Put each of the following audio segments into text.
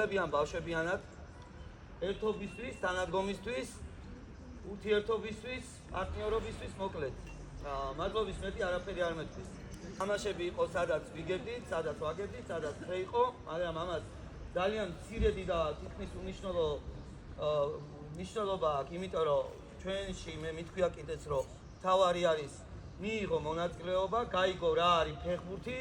გრძელებიან ბავშვებიანად ერთობისთვის, თანადგომისთვის, ურთიერთობისთვის, პარტნიორობისთვის, მოკლედ. მადლობის მეტი არაფერი არ მეტყვის. თამაშები იყო სადაც ვიგებდით, სადაც ვაგებდით, სადაც ხე იყო, მაგრამ ამას ძალიან მცირედი და თითქმის მნიშვნელობა აქვს, იმიტომ რომ ჩვენში მე მithქვია კიდეც რომ თავარი არის მიიღო მონაწილეობა, გაიგო რა არის ფეხბურთი,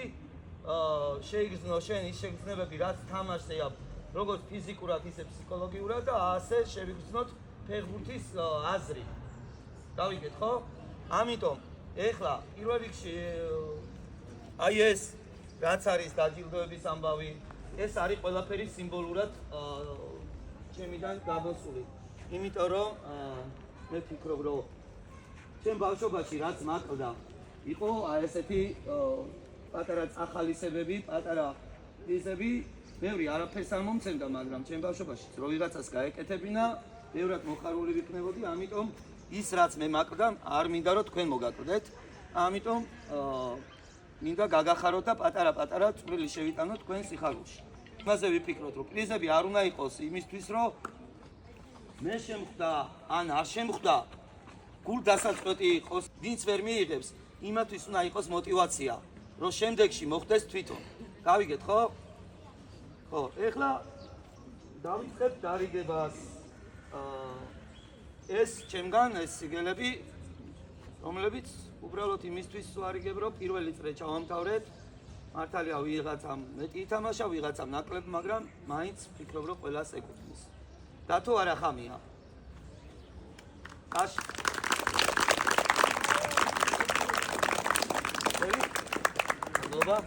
შეიგრძნო შენ ის შეგრძნებები, რაც თამაშზე აქვს, როგორც ფიზიკურად, ისე ფსიქოლოგიურად და ასე შევიგრძნოთ ფეხბურთის აზრი. დავიგეთ, ხო? ამიტომ ეხლა პირველ რიგში აი ეს რაც არის დაჯილდოების ამბავი, ეს არის ყველაფერი სიმბოლურად ჩემიდან გამოსული. იმიტომ რომ მე ვფიქრობ, რომ ჩემ ბავშვობაში რაც მაყდა, იყო ესეთი პატარა წახალისებები, პატარა პრიზები, ბევრი არაფერს არ მომცემდა, მაგრამ ჩემ ბავშვობაში რო ვიღაცას გაეკეთებინა, ბევრად მოხარული ვიქნებოდი, ამიტომ ის რაც მე მაყდა, არ მინდა რომ თქვენ მოგაკვდეთ. ამიტომ მინდა გაგახაროთ და პატარა-პატარა წვრილი შევიტანოთ თქვენ სიხარულში. იმაზე ვიფიქროთ, რომ პრიზები არ უნდა იყოს იმისთვის, რომ მე შემხვდა, ან არ შემხვდა, გულდასაწყვეტი იყოს, ვინც ვერ მიიღებს, იმათვის უნდა იყოს мотиваცია, რომ შემდეგში მოხდეს თვითონ. გავიგეთ, ხო? ხო, ეხლა დავიწყებთ დარიგებას. ეს ჩემგან ეს სიგელები, რომლებიც უბრალოდ იმისთვის ვარიგებ, რომ პირველი წრე ჩავამთავრეთ. მართალია ვიღაცამ მეტი ითამაშა, ვიღაცამ ნაკლებ, მაგრამ მაინც ვფიქრობ, რომ ყველას ეკუთვნის. დათო არა ხამია. აშ. მადლობა.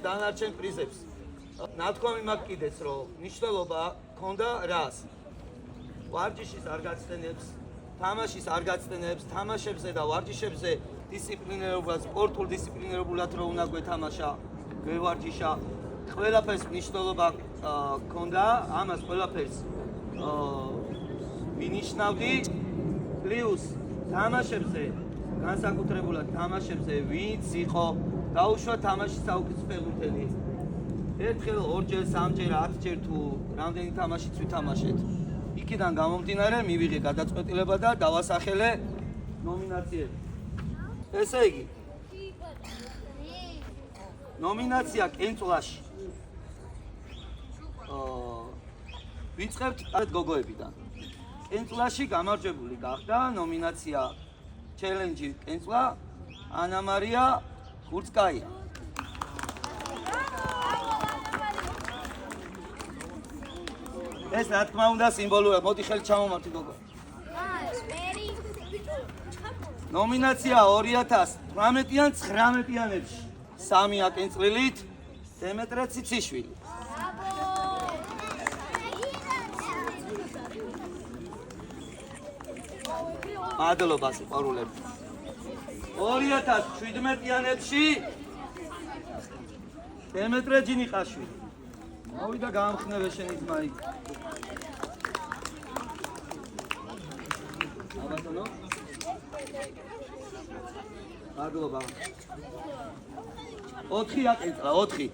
დანარჩენ პრიზებს. ნათქვამი მაქვს კიდეც, რომ მნიშვნელობა ქონდა რას? ვარჯიშის არ გაცდენებს, თამაშის არ გაცდენებს, თამაშებზე და ვარჯიშებზე დისციპლინირებულად, სპორტულ დისციპლინირებულად რო უნდა გვეთამაშა, გვევარჯიშა, ყველაფერს მნიშვნელობა ქონდა, ამას ყველაფერს ვინიშნავდი, პლუს თამაშებზე, განსაკუთრებულად თამაშებზე ვინც იყო დაუშვა თამაშის საუკეთესო ფეხბურთელი. ერთხელ, ორჯერ, სამჯერ, 10ჯერ თუ რამდენი თამაშიც ვითამაშეთ. იქიდან გამომდინარე მივიღე გადაწყვეტილება და დავასახელე ნომინაციები. ესე იგი, ნომინაცია კენწვლაში. ვიწყებთ გოგოებიდან. კენწვლაში გამარჯვებული გახდა ნომინაცია ჩელენჯი კენწვლა ანა მარია ხურცკაია. ეს რა თქმა უნდა სიმბოლურად, მოდი ხელი ჩამომართი გოგო. ნომინაცია 2018-იან 19-იანებში 3 აკენწლილით დემეტრე ციციშვილი. მადლობა სიყვარულები. 2017-იანებში დემეტრე ჯინიყაშვილი. მოვიდა გამხნევე შენი ძმა იქ. აბატონო. მადლობა. 4 აკენწრა, 4.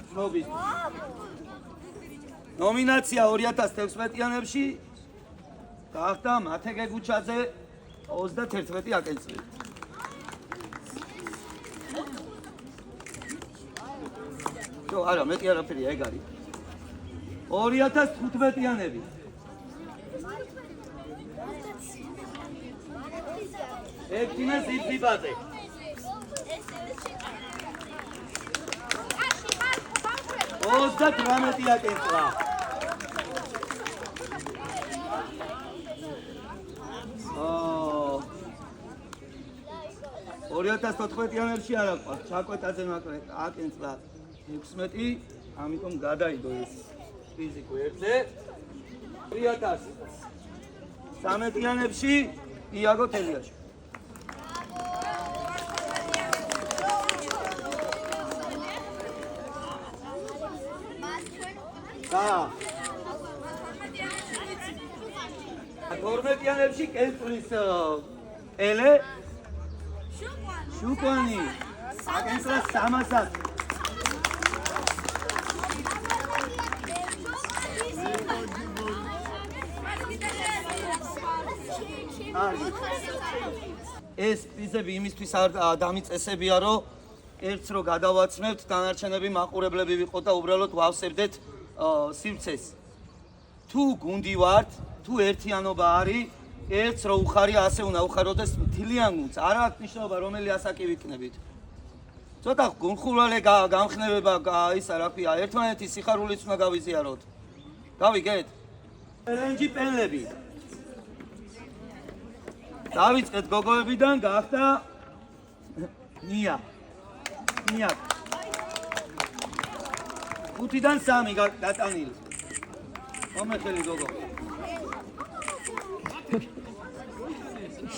შრობის. ნომინაცია 2016-იანებში გახდა მათე გეგუჩაძე 31 აკენწრი. არა, მეტი არაფერია, ეგ არის. 2015-იანები. ექთინა ზიბიბაძე. 38 აკენწრა. 2014-იანებში არ აქვს, ჩაკვეტაძე აკენწრა 16, ამიტომ გადაიდო ეს ფიზიკო ერთზე. 2013-იანებში იაგო თელიაშვილი. და 12-იანებში კენწრის ელე შუკვანი აკენწრა 300. ეს პრიზები იმისთვის არ დამიწესებია, რომ ერთს რო გადავაცნებთ, დანარჩენები მაყურებლები ვიყოთ და უბრალოდ ვავსებდეთ სივრცეს. თუ გუნდი ვართ, თუ ერთიანობა არის, ერთს რო უხარია, ასე უნდა უხაროდეს მთლიან გუნდს. არ აქვს მნიშვნელობა რომელი ასაკი ვიქნებით. ცოტა გუნხურვალე გამხნევება, ისა რა ქვია, ერთმანეთის სიხარულიც უნდა გავიზიაროთ. გავიგეთ? ელენჯი პენლები. დავიწყეთ გოგოებიდან, გახდა ნია. 5-დან 3 გატანილი. მომეხელი გოგო.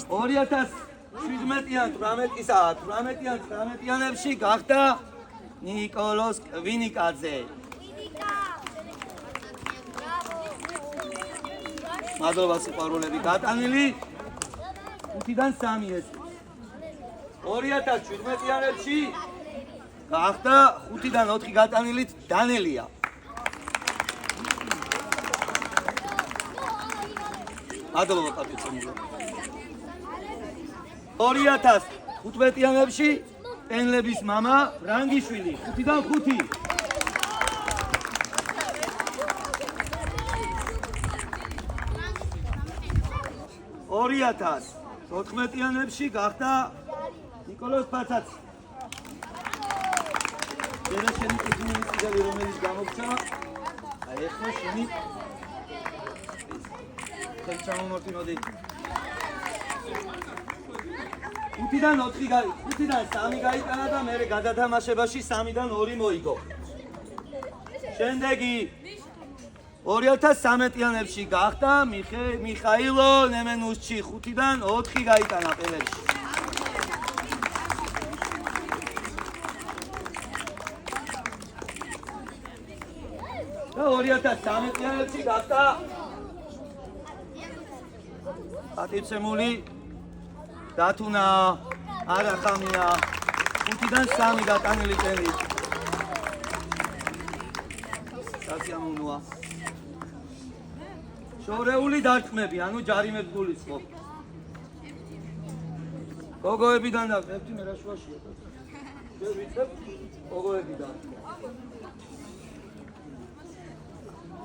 2017-18-18-19-18-იანებში გახდა ნიკოლოს კვინიკაძე. მადლობა სიყვარულები, გატანილი 5-დან 3 ეს. 2017-იანებში გახდა 5-დან 4 გატანილით დანელია. მადლობა კაპიტანო. 2015-იანებში პენლების მამა რანგიშვილი 5-დან 5. 2014-იანებში გახდა ნიკოლოს ფაცაცი. ჯერა შენი ტექნიკური წიგნი რომელიც გამოგცა, აი ახლა შენი ხელჩამომართი მოდი. 5-დან 3 გაიტანა და მე გადათამაშებაში 3-დან 2 მოიგო. შემდეგი 2013-იანებში გახდა მიხაილო ნემენუშჩი 5-დან 4 გაიტანა პელებში. და 2013-იანებში გახდა პატიცემული დათუნა არახამია 5-დან 3 გატანილი წელი. სასიამოვნოა. შორეული დარტყმები, ანუ ჯარიმებს გულისხმობ. გოგოებიდან და ერთი მე რა შუაშია. შე ვიცებ გოგოებიდან.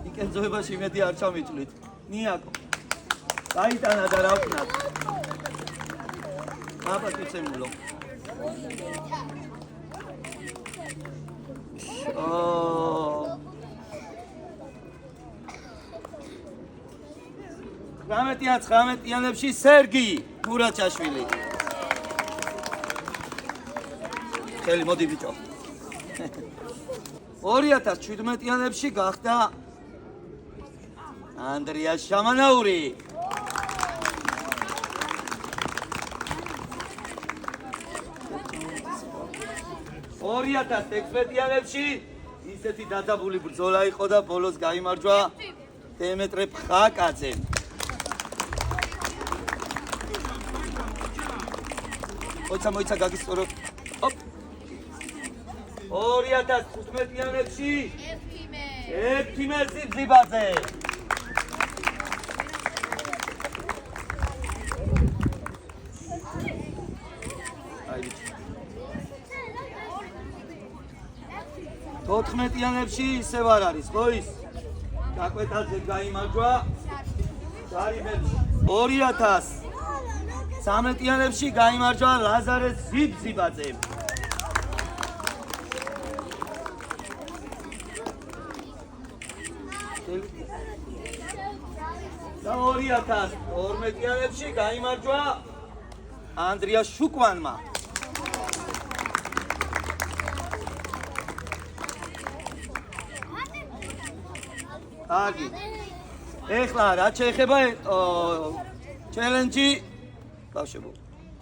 იკენძოებაში მეტი არ ჩამიწვლით. ნიაკო. გაიტანა და რა ვქნათ. აპატიცემულო. რამეტიან 19-იანებში სერგი მურაჩაშვილი. ხელი მოდი ბიჭო. 2017-იანებში გახდა ანდრია შამანაური. 2016-იანებში ისეთი დაძაბული ბრძოლა იყო და ბოლოს გაიმარჯვა დემეტრე ფხაკაძემ. მოიცა გაგისწორო. ოპ. 2015-იანებში ექთიმე ზიბზიბაძე. აი 14-იანებში ისევ არ არის, ხო ის? გაკვეთაზე გაიმარჯვა. გარიბებში 2013-იანებში გაიმარჯვა ლაზარე ზიბზიბაძემ. და 2012-იანებში გაიმარჯვა ანდრია შუკვანმა. კარგი. ეხლა რაც შეეხება ჩელენჯი, ბავშვებო.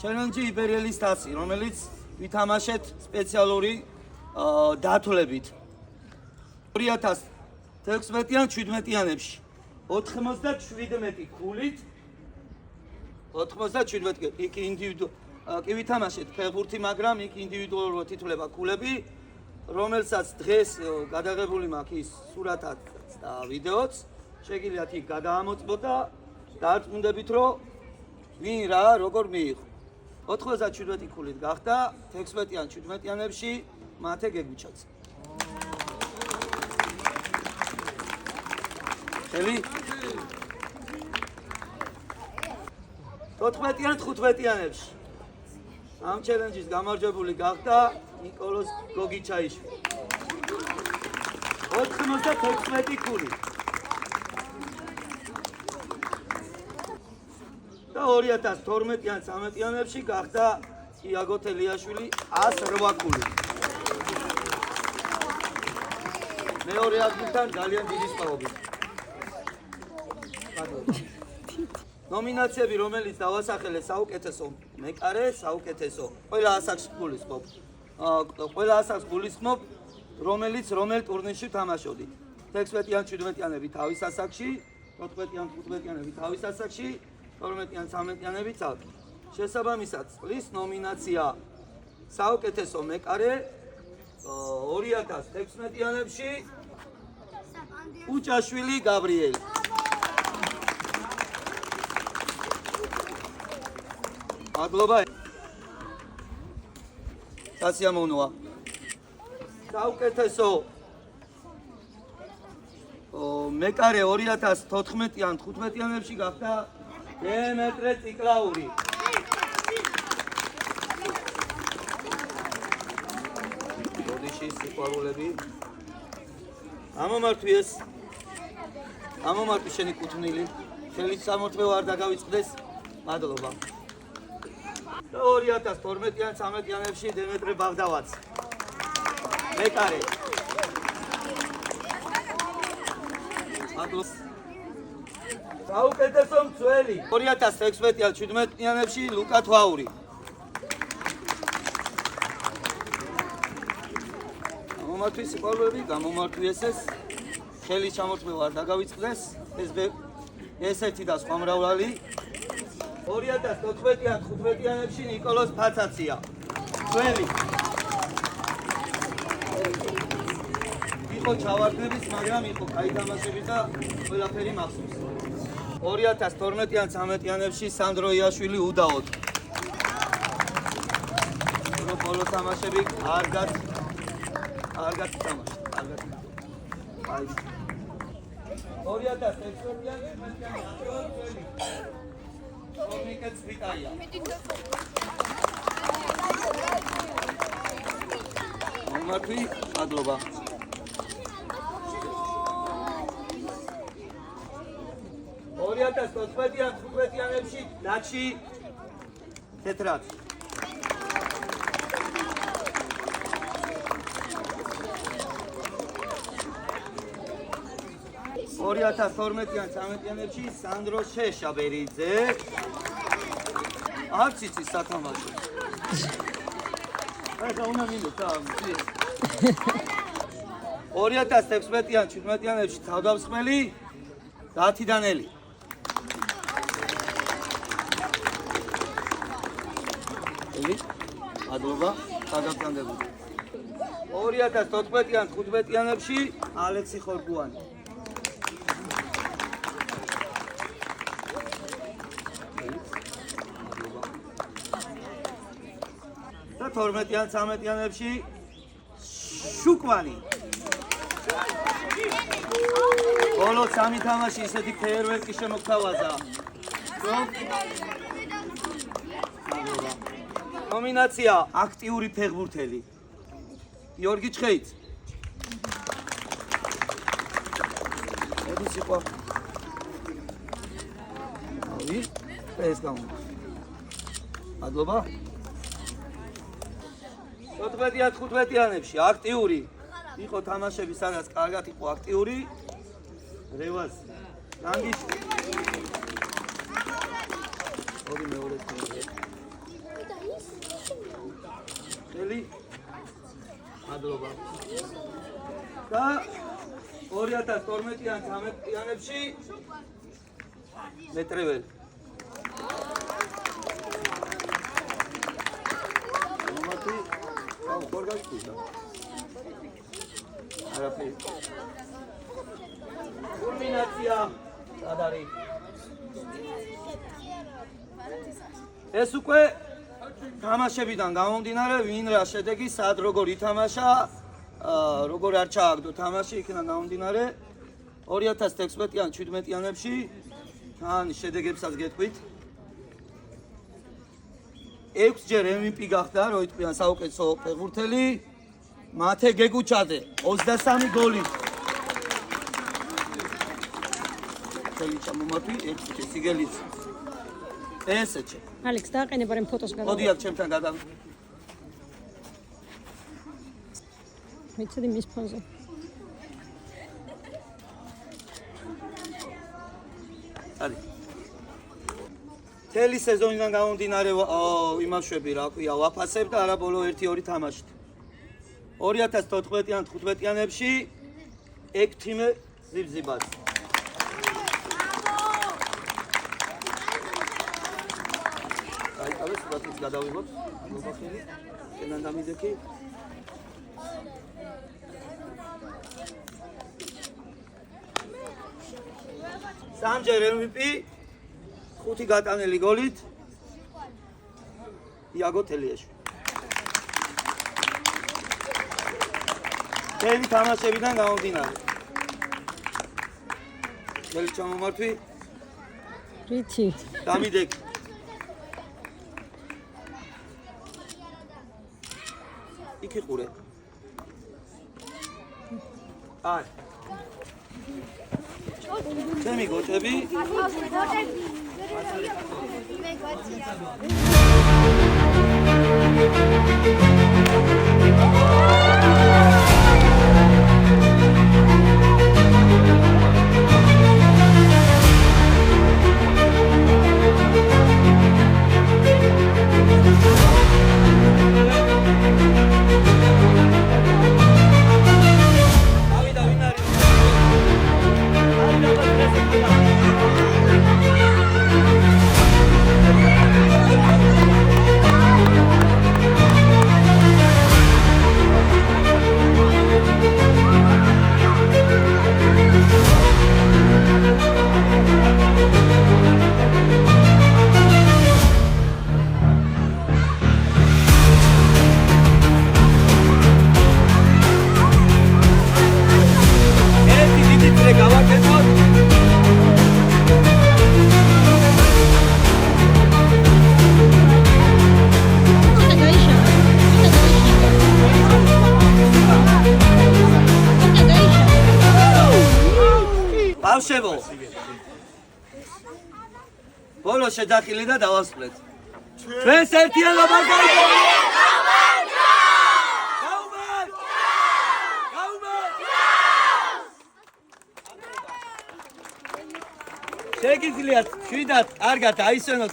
ჩელენჯი იბერიელის თასი, რომელიც ვითამაშეთ სპეციალური დათვლებით. 2016-17-იანებში 97 ქულით 97 იქ კი ვითამაშეთ ფეხბურთი, მაგრამ იქ ინდივიდუალურად ითვლება ქულები, რომელსაც დღეს გადაღებული მაქვს ის სურათად და ვიდეოც. შეგიძლიათ იქ გადაამოწმოთ და დარწმუნდებით, რომ ვინ რა როგორ მიიღო. 97 ქულით გახდა 16-17-იანებში მათე გეგუჩაც. ხელი 14-15-იანებში ამ ჩელენჯის გამარჯვებული გახდა ნიკოლოზ გოგიჩაიშვილი. 96 ქული. და 2012-13-იანებში გახდა იაგო თელიაშვილი 108 ქული. მეორე ადგილთან ძალიან დიდი სხვაობით. ნომინაციები, რომელიც დავასახელე საუკეთესო მეკარე, საუკეთესო ყველა ასაკს გულისხმობ. ყველა ასაკს გულისხმობ, რომელიც რომელ ტურნირში თამაშობდით. 16-17-იანები თავის ასაკში, 14-15-იანები თავის ასაკში, 12-13-იანები ცალკე. შესაბამისად, წლის ნომინაცია საუკეთესო მეკარე 2016-იანებში უჭაშვილი გაბრიელი. მადლობა. სასიამოვნოა. საუკეთესო მეკარე 2014-15-იანებში გახდა დემეტრე ციკლაური. ბოდიში სიყვარულები. ამომართვი შენი კუთვნილი. ხელით სამორთმევ არ დაგავიწყდეს. მადლობა. 2012-13-იანებში დემეტრე ბაღდავაც. მეკარე. მადლობა. საუკეთესო მცველი 2016-17-იანებში ლუკა თვაური. გამომართვი სიყვარულები, გამომართვი ესეს. ხელის ჩამორთმევა არ დაგავიწყდეს. ეს ერთი და სხვა მრავლალი. 2014-15-იანებში ნიკოლოზ ფაცაცია. მცველი. იყო ჩავარდნების, მაგრამ იყო კაი თამაშები და ყველაფერი მახსოვს. 2012-13-იანებში სანდრო იაშვილი უდაოდ. ბოლო თამაშები კარგად თამაშდა, კარგად. აი 2016-17-იანებში კომიკეტ ვიტაია. მომართვი, მადლობა. 2014-15-იანებში დაჩი თეთრად. 2012-13-იანებში სანდრო შეშაბერიძე. არც იცი სათამაშო. ახლა უნდა მინდოდა. 2016-17-იანებში თავდამსხმელი დათიდანელი. მადლობა, გაგაბრძანებული. 2014-იან 15-იანებში ალექსი ხორგუანი. და 12-იან 13-იანებში შუკვანი. ბოლო 3 თამაში ისეთი ფეერვერკი შემოგთავაზა. ნომინაცია აქტიური ფეხბურთელი. გიორგი ჩხეიც. ედის იყო. აი, ეს გამო. მადლობა. 14-იან 15-იანებში აქტიური იყო თამაშები, სადაც კარგად იყო აქტიური. რევას განგის ორი მეორე თემი. ხელი მადლობა. და 2012-იან 13-იანებში მეტრეველი. მომათი აუ ხორგაშია. არაფერი. კულმინაცია სად არის? ეს უკვე თამაშებიდან გამომდინარე, ვინ რა შედეგი, სად როგორ ითამაშა, როგორ არ ჩააგდო თამაში, იქიდან გამომდინარე 2016-იან 17-იანებში თან შედეგებსაც გეტყვით. 6-ჯერ MVP გახდა, რო იტყვიან საუკეთესო ფეხბურთელი, მათე გეგუჩაძე 23 გოლი. ხელიჩა მომათი, ექსე სიგელიც. ესეჩე. ალექს დააყენება რემ ფოტოს გადავ. მოდი აქ ჩემთან გადავ. მიცედი მის ფონზე. ალი. თელი სეზონიდან გამომდინარე იმავშვები რა ქვია, ვაფასებ და არა ბოლო 1-2 თამაშით. 2014-იან 15-იანებში ექთიმე ზიბზიბად. აიწყებს სულაც გადავიღოთ. მოგახილი. ენან დამიდექი. სამჯერ MVP 5 გატანელი გოლით იაგო თელიაშვილი. თელი თამაშებიდან გამომდინარე. თელი ჩამომართვი. რითი? დამიდექი. იქ იყურე. აი. ჩემი გოჭები. ბავშვებო, ბოლო შეძახილი და დავასრულეთ. ჩვენს ერთიანობა გაიგონეთ! გაუმართ! შეგიძლიათ შვიდად კარგად აისვენოთ